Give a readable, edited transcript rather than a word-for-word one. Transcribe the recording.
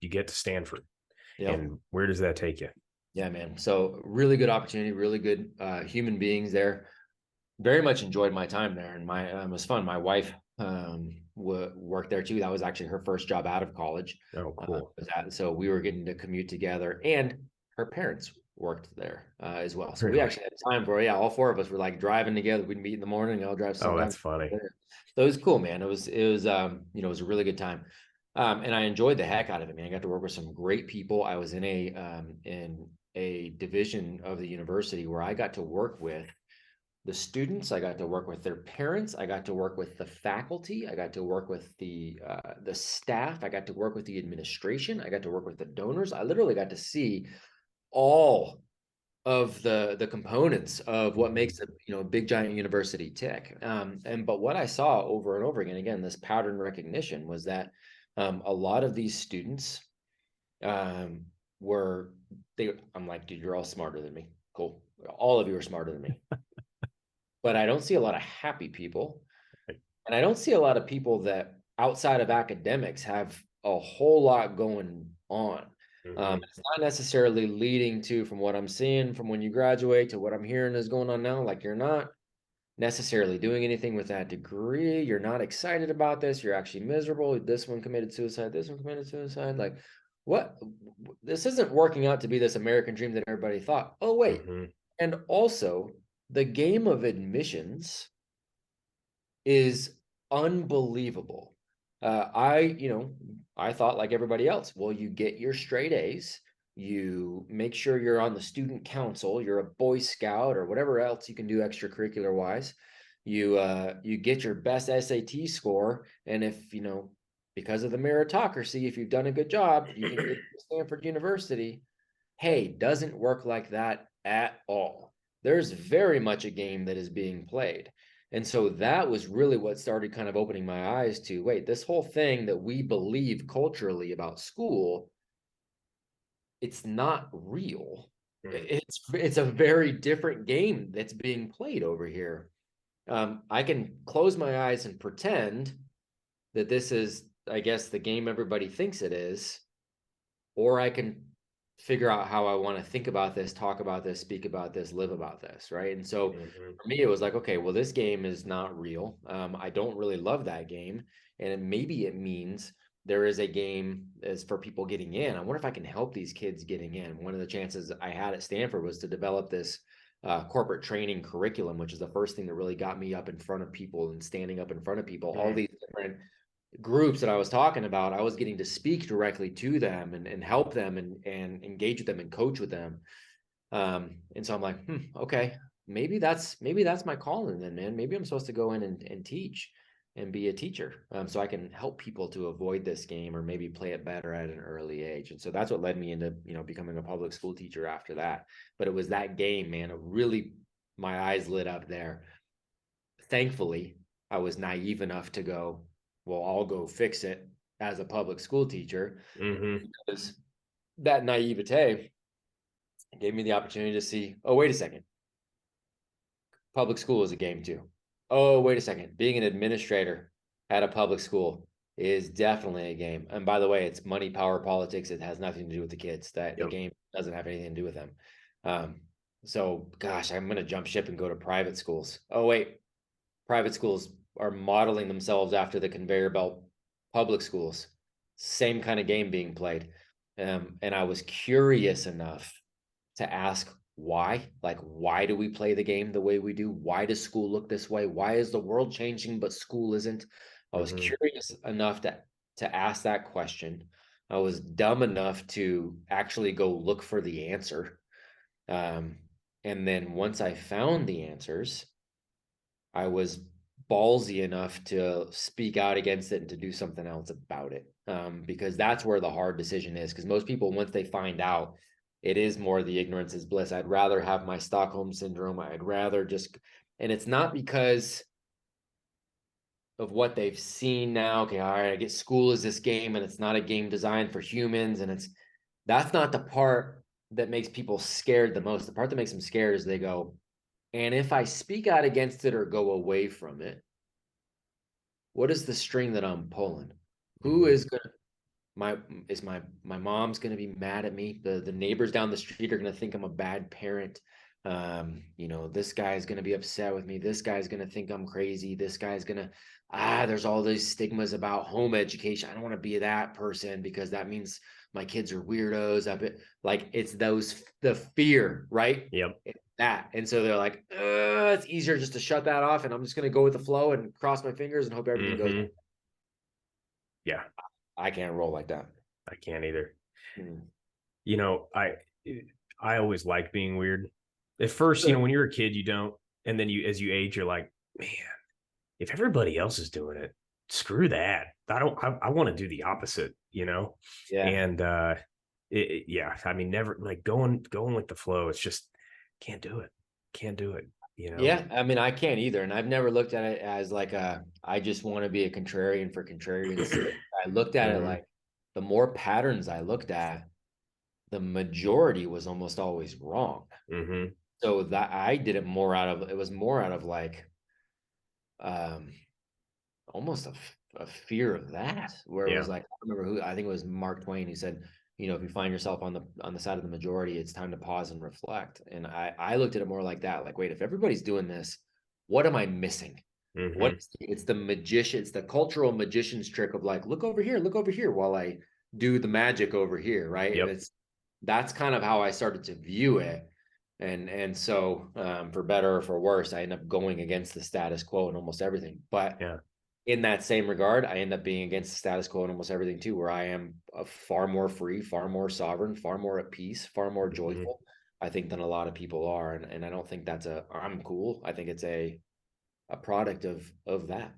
you get to Stanford. Yep. And where does that take you? Yeah, man. So really good opportunity, really good human beings there. Very much enjoyed my time there, and it was fun. My wife worked there too. That was actually her first job out of college. Oh, cool. So we were getting to commute together, and her parents worked there as well. So we Really? actually had time for, yeah, all four of us were like driving together. We'd meet in the morning. I'll drive Oh, sometimes. that's funny. So it was cool, man. It was a really good time. And I enjoyed the heck out of it, man. I got to work with some great people. I was in a division of the university where I got to work with the students. I got to work with their parents. I got to work with the faculty. I got to work with the staff. I got to work with the administration. I got to work with the donors. I literally got to see all of the components of what Mhm. makes a big giant university tick. But what I saw over and over again, this pattern recognition was that a lot of these students um, were they. I'm like, dude, you're all smarter than me. Cool, all of you are smarter than me. But I don't see a lot of happy people. And I don't see a lot of people that outside of academics have a whole lot going on. Mhm. It's not necessarily leading to, from what I'm seeing from when you graduate to what I'm hearing is going on now, like you're not necessarily doing anything with that degree. You're not excited about this. You're actually miserable. This one committed suicide. This one committed suicide. Like, what? This isn't working out to be this American dream that everybody thought. Oh, wait. Mhm. And also, the game of admissions is unbelievable. I thought like everybody else, well, you get your straight A's, you make sure you're on the student council, you're a Boy Scout or whatever else you can do extracurricular wise. You get your best SAT score, and if because of the meritocracy, if you've done a good job, you can get to Stanford University. Hey, doesn't work like that at all. There's very much a game that is being played. And so that was really what started kind of opening my eyes to, wait, this whole thing that we believe culturally about school, it's not real. Mhm. It's a very different game that's being played over here. I can close my eyes and pretend that this is, I guess, the game everybody thinks it is, or I can figure out how I want to think about this, talk about this, speak about this, live about this, right? And so Mhm. for me, it was like, okay, well, this game is not real. I don't really love that game, and maybe it means there is a game as for people getting in. I wonder if I can help these kids getting in. One of the chances I had at Stanford was to develop this corporate training curriculum, which is the first thing that really got me up in front of people and standing up in front of people. All Mhm. these different groups that I was talking about, I was getting to speak directly to them and help them and engage with them and coach with them. And so I'm like, okay, maybe that's my calling then, man. Maybe I'm supposed to go in and teach and be a teacher. So I can help people to avoid this game or maybe play it better at an early age. And so that's what led me into, becoming a public school teacher after that. But it was that game, man. It really, my eyes lit up there. Thankfully, I was naive enough to go, well, I'll go fix it as a public school teacher, Mhm. because that naivete gave me the opportunity to see, oh, wait a second, public school is a game too. Oh, wait a second, being an administrator at a public school is definitely a game. And by the way, it's money, power, politics. It has nothing to do with the kids. That the Yep. game doesn't have anything to do with them. Um, so, gosh, I'm going to jump ship and go to private schools. Oh, wait, private schools are modeling themselves after the conveyor belt public schools. Same kind of game being played. And I was curious enough to ask why. Like, why do we play the game the way we do? Why does school look this way? Why is the world changing, but school isn't? I was Mhm. curious enough to ask that question. I was dumb enough to actually go look for the answer. Um, and then once I found the answers, I was ballsy enough to speak out against it and to do something else about it. Because that's where the hard decision is. Because most people, once they find out, it is more the ignorance is bliss. I'd rather have my Stockholm syndrome. I'd rather just, and it's not because of what they've seen now. Okay, all right, I get school is this game and it's not a game designed for humans. And that's not the part that makes people scared the most. The part that makes them scared is they go, and if I speak out against it or go away from it, what is the string that I'm pulling? Who Mhm. is going to, my mom's gonna be mad at me. The neighbors down the street are gonna think I'm a bad parent. You know, this guy's gonna be upset with me. This guy's gonna think I'm crazy. This guy's gonna there's all these stigmas about home education. I don't want to be that person because that means my kids are weirdos. Like it's the fear, right? Yep. It's that. And so they're like, it's easier just to shut that off, and I'm just gonna go with the flow and cross my fingers and hope everything goes. Yeah. I can't roll like that. I can't either. Mm. You know, I always like being weird. At first, you know, when you're a kid, you don't, and then as you age, you're like, man, if everybody else is doing it, screw that. I want to do the opposite, you know? Yeah. And yeah, I mean, never like going with the flow. It's just can't do it. Can't do it. You know? Yeah, I mean, I can't either. And I've never looked at it as like I just want to be a contrarian for contrarian's sake. I looked at it like the more patterns I looked at, the majority was almost always wrong. So that I did it more out of, it was more out of like, almost a fear of that, where it was like, I remember I think it was Mark Twain who said, you know, if you find yourself on the side of the majority, it's time to pause and reflect. And I looked at it more like that, like, wait, if everybody's doing this, what am I missing? It's the magician, it's the cultural magician's trick of like, look over here while I do the magic over here, right? Yep. And that's kind of how I started to view it. And so for better or for worse, I end up going against the status quo in almost everything. But in that same regard, I end up being against the status quo in almost everything too, where I am far more free, far more sovereign, far more at peace, far more joyful, I think, than a lot of people are. And I don't think I'm cool. I think it's a product of that.